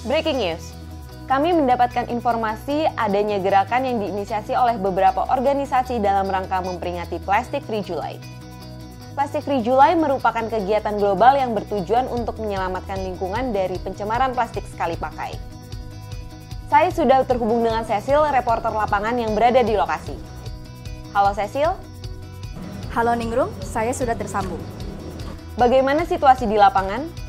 Breaking news. Kami mendapatkan informasi adanya gerakan yang diinisiasi oleh beberapa organisasi dalam rangka memperingati Plastic Free July. Plastic Free July merupakan kegiatan global yang bertujuan untuk menyelamatkan lingkungan dari pencemaran plastik sekali pakai. Saya sudah terhubung dengan Cecil, reporter lapangan yang berada di lokasi. Halo Cecil. Halo Ningrum, saya sudah tersambung. Bagaimana situasi di lapangan?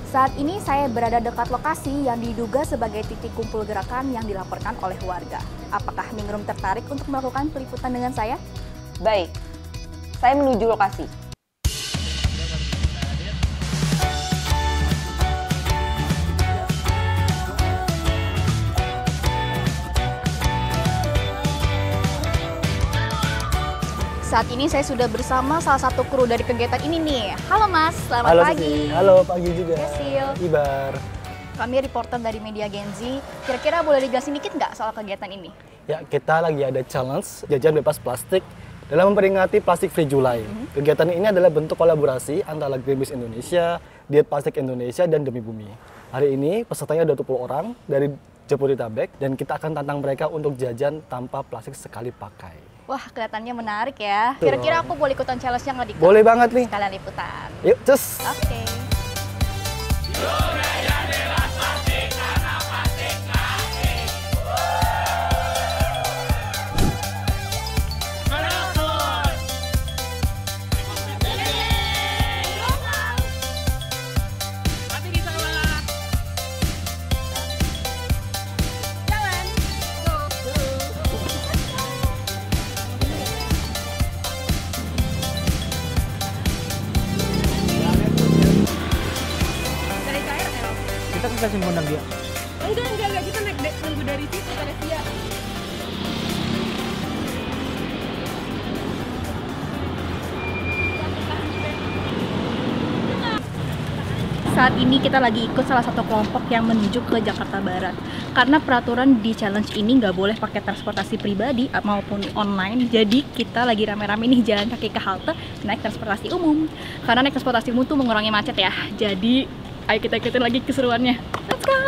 Saat ini saya berada dekat lokasi yang diduga sebagai titik kumpul gerakan yang dilaporkan oleh warga. Apakah Ningrum tertarik untuk melakukan peliputan dengan saya? Baik, saya menuju lokasi. Saat ini saya sudah bersama salah satu kru dari kegiatan ini nih. Halo Mas, selamat pagi. Halo, pagi juga. Cecil. Ibar. Kami reporter dari Media Genzi. Kira-kira boleh dijelasin dikit nggak soal kegiatan ini? Ya, kita lagi ada challenge jajan bebas plastik dalam memperingati Plastic Free July. Kegiatan ini adalah bentuk kolaborasi antara Greenpeace Indonesia, Diet Plastik Indonesia, dan Demi Bumi. Hari ini pesertanya ada 20 orang dari Jabodetabek dan kita akan tantang mereka untuk jajan tanpa plastik sekali pakai. Wah, kelihatannya menarik ya. Kira-kira aku boleh ikutan challenge-nya nggak, Dika? Boleh banget nih. Sekalian liputan. Yuk, cus. Oke. Kita kan kasih mondang dia. Enggak, kita nunggu dari situ pada siap. Saat ini kita lagi ikut salah satu kelompok yang menuju ke Jakarta Barat. Karena peraturan di challenge ini nggak boleh pakai transportasi pribadi maupun online. Jadi kita lagi rame-rame nih jalan kaki ke halte naik transportasi umum. Karena naik transportasi umum tuh mengurangi macet ya. Jadi ayo kita ikutin lagi keseruannya. Let's go!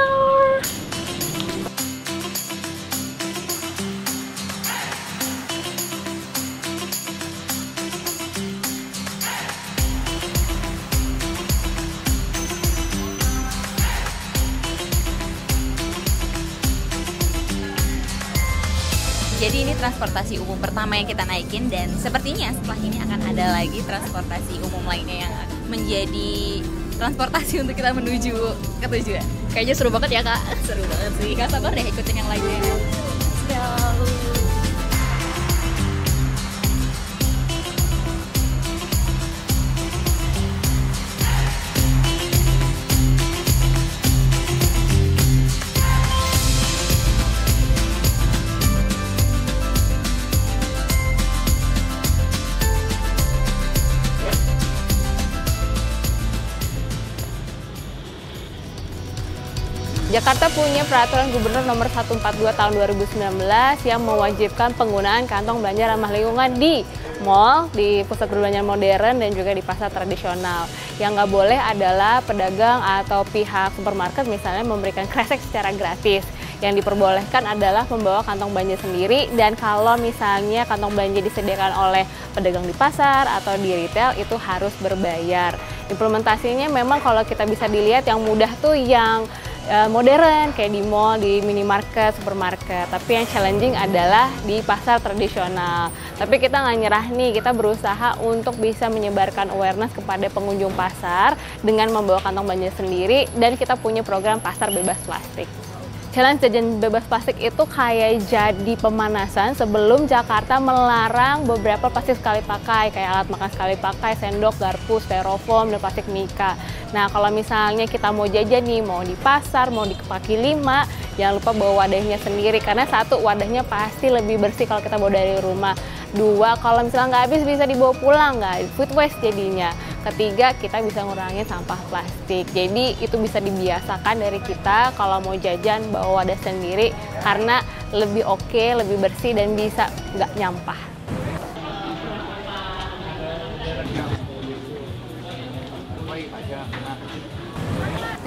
Jadi ini transportasi umum pertama yang kita naikin dan sepertinya setelah ini akan ada lagi transportasi umum lainnya yang menjadi transportasi untuk kita menuju ke tujuan. Kayaknya seru banget ya, Kak. Seru banget sih, gak sabar deh ikutin yang lainnya. Let's go! Jakarta punya peraturan gubernur nomor 142 tahun 2019 yang mewajibkan penggunaan kantong belanja ramah lingkungan di mall, di pusat perbelanjaan modern, dan juga di pasar tradisional. Yang nggak boleh adalah pedagang atau pihak supermarket misalnya memberikan kresek secara gratis. Yang diperbolehkan adalah membawa kantong belanja sendiri, dan kalau misalnya kantong belanja disediakan oleh pedagang di pasar atau di retail itu harus berbayar. Implementasinya memang kalau kita bisa dilihat yang mudah tuh yang modern kayak di mall, di minimarket, supermarket. Tapi yang challenging adalah di pasar tradisional. Tapi kita nggak nyerah nih, kita berusaha untuk bisa menyebarkan awareness kepada pengunjung pasar dengan membawa kantong belanja sendiri, dan kita punya program pasar bebas plastik. Challenge jajan bebas plastik itu kayak jadi pemanasan sebelum Jakarta melarang beberapa plastik sekali pakai, kayak alat makan sekali pakai, sendok, garpu, styrofoam, dan plastik mika. Nah, kalau misalnya kita mau jajan nih, mau di pasar, mau di kaki lima, jangan lupa bawa wadahnya sendiri, karena satu, wadahnya pasti lebih bersih kalau kita bawa dari rumah. Dua, kalau misalnya nggak habis bisa dibawa pulang, nggak food waste jadinya. Ketiga, kita bisa ngurangin sampah plastik. Jadi itu bisa dibiasakan dari kita kalau mau jajan bawa wadah sendiri, karena lebih oke, lebih bersih, dan bisa nggak nyampah.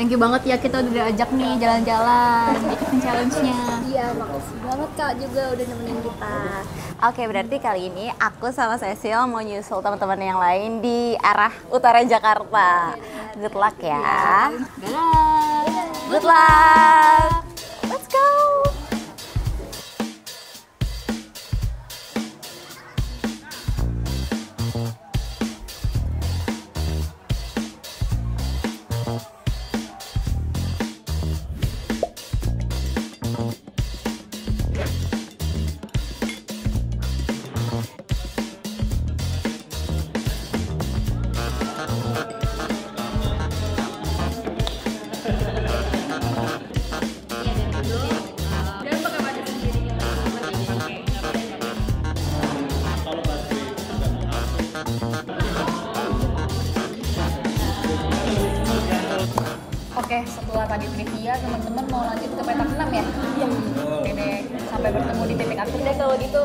Thank you banget ya, kita udah diajak nih jalan-jalan, ikutin challenge-nya. Iya, makasih banget Kak juga udah nemenin kita. Oke, berarti kali ini aku sama Cecil mau nyusul teman-teman yang lain di arah utara Jakarta. Good luck ya. Good luck. Let's go. Oke, setelah tadi trivia, teman-teman mau lanjut ke petak 6 ya? Iya. Oke deh, sampai bertemu di titik aktif deh kalau gitu.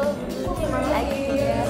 Semangat ya.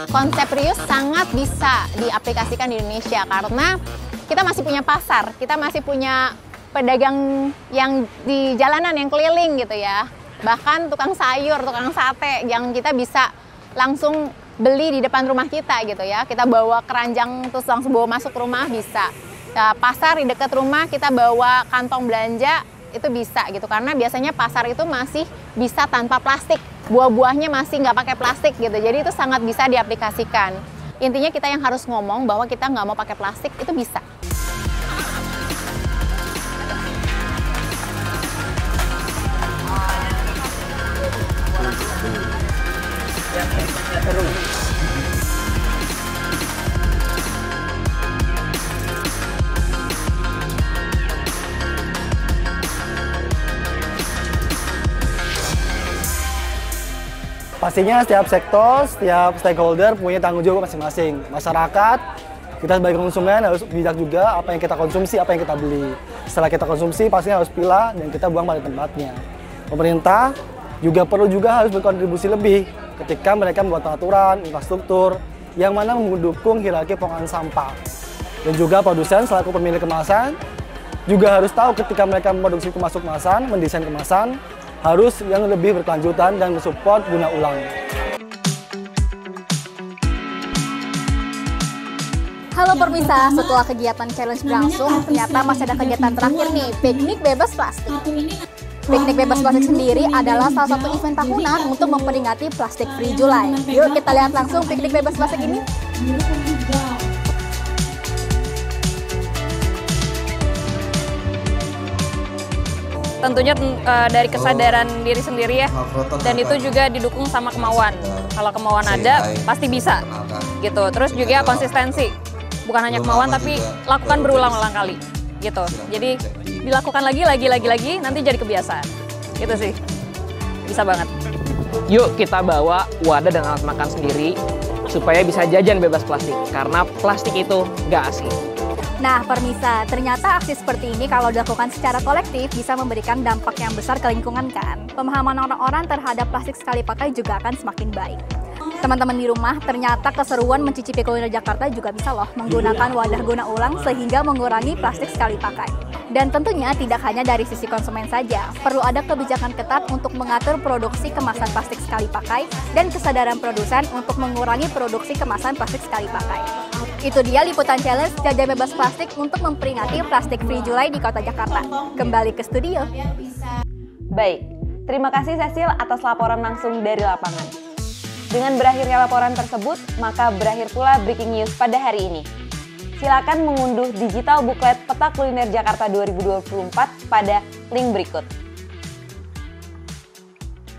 Konsep reuse sangat bisa diaplikasikan di Indonesia karena kita masih punya pasar, kita masih punya pedagang yang di jalanan yang keliling gitu ya. Bahkan tukang sayur, tukang sate yang kita bisa langsung beli di depan rumah kita gitu ya. Kita bawa keranjang terus langsung bawa masuk rumah bisa. Ya, pasar di dekat rumah kita bawa kantong belanja itu bisa gitu karena biasanya pasar itu masih bisa tanpa plastik, buah-buahnya masih nggak pakai plastik gitu, jadi itu sangat bisa diaplikasikan. Intinya kita yang harus ngomong bahwa kita nggak mau pakai plastik itu bisa. Pastinya setiap sektor, setiap stakeholder punya tanggung jawab masing-masing. Masyarakat, kita sebagai konsumen harus bijak juga apa yang kita konsumsi, apa yang kita beli. Setelah kita konsumsi, pastinya harus pilah dan kita buang pada tempatnya. Pemerintah juga perlu harus berkontribusi lebih ketika mereka membuat peraturan, infrastruktur, yang mana mendukung hierarki pengolahan sampah. Dan juga produsen selaku pemilik kemasan, juga harus tahu ketika mereka memproduksi kemasan, mendesain kemasan, harus yang lebih berkelanjutan dan mensupport guna ulang. Halo Permisa, setelah kegiatan challenge berlangsung, ternyata masih ada kegiatan terakhir nih, piknik bebas plastik. Piknik bebas plastik sendiri adalah salah satu event tahunan untuk memperingati Plastic Free July. Yuk kita lihat langsung piknik bebas plastik ini. Tentunya dari kesadaran diri sendiri ya, dan itu juga didukung sama kemauan. Kalau kemauan ada, pasti bisa gitu. Terus juga konsistensi, bukan hanya kemauan tapi lakukan berulang-ulang kali gitu. Jadi dilakukan lagi, nanti jadi kebiasaan. Gitu sih, bisa banget. Yuk kita bawa wadah dan alat makan sendiri supaya bisa jajan bebas plastik, karena plastik itu nggak asik. Nah, Permisa, ternyata aksi seperti ini kalau dilakukan secara kolektif bisa memberikan dampak yang besar ke lingkungan kan? Pemahaman orang-orang terhadap plastik sekali pakai juga akan semakin baik. Teman-teman di rumah, ternyata keseruan mencicipi kuliner Jakarta juga bisa loh menggunakan wadah guna ulang sehingga mengurangi plastik sekali pakai. Dan tentunya tidak hanya dari sisi konsumen saja, perlu ada kebijakan ketat untuk mengatur produksi kemasan plastik sekali pakai dan kesadaran produsen untuk mengurangi produksi kemasan plastik sekali pakai. Itu dia liputan challenge jajan bebas plastik untuk memperingati Plastic Free July di Kota Jakarta. Kembali ke studio. Baik, terima kasih Cecil atas laporan langsung dari lapangan. Dengan berakhirnya laporan tersebut, maka berakhir pula Breaking News pada hari ini. Silakan mengunduh digital booklet Peta Kuliner Jakarta 2024 pada link berikut.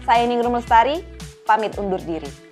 Saya Ningrum Lestari, pamit undur diri.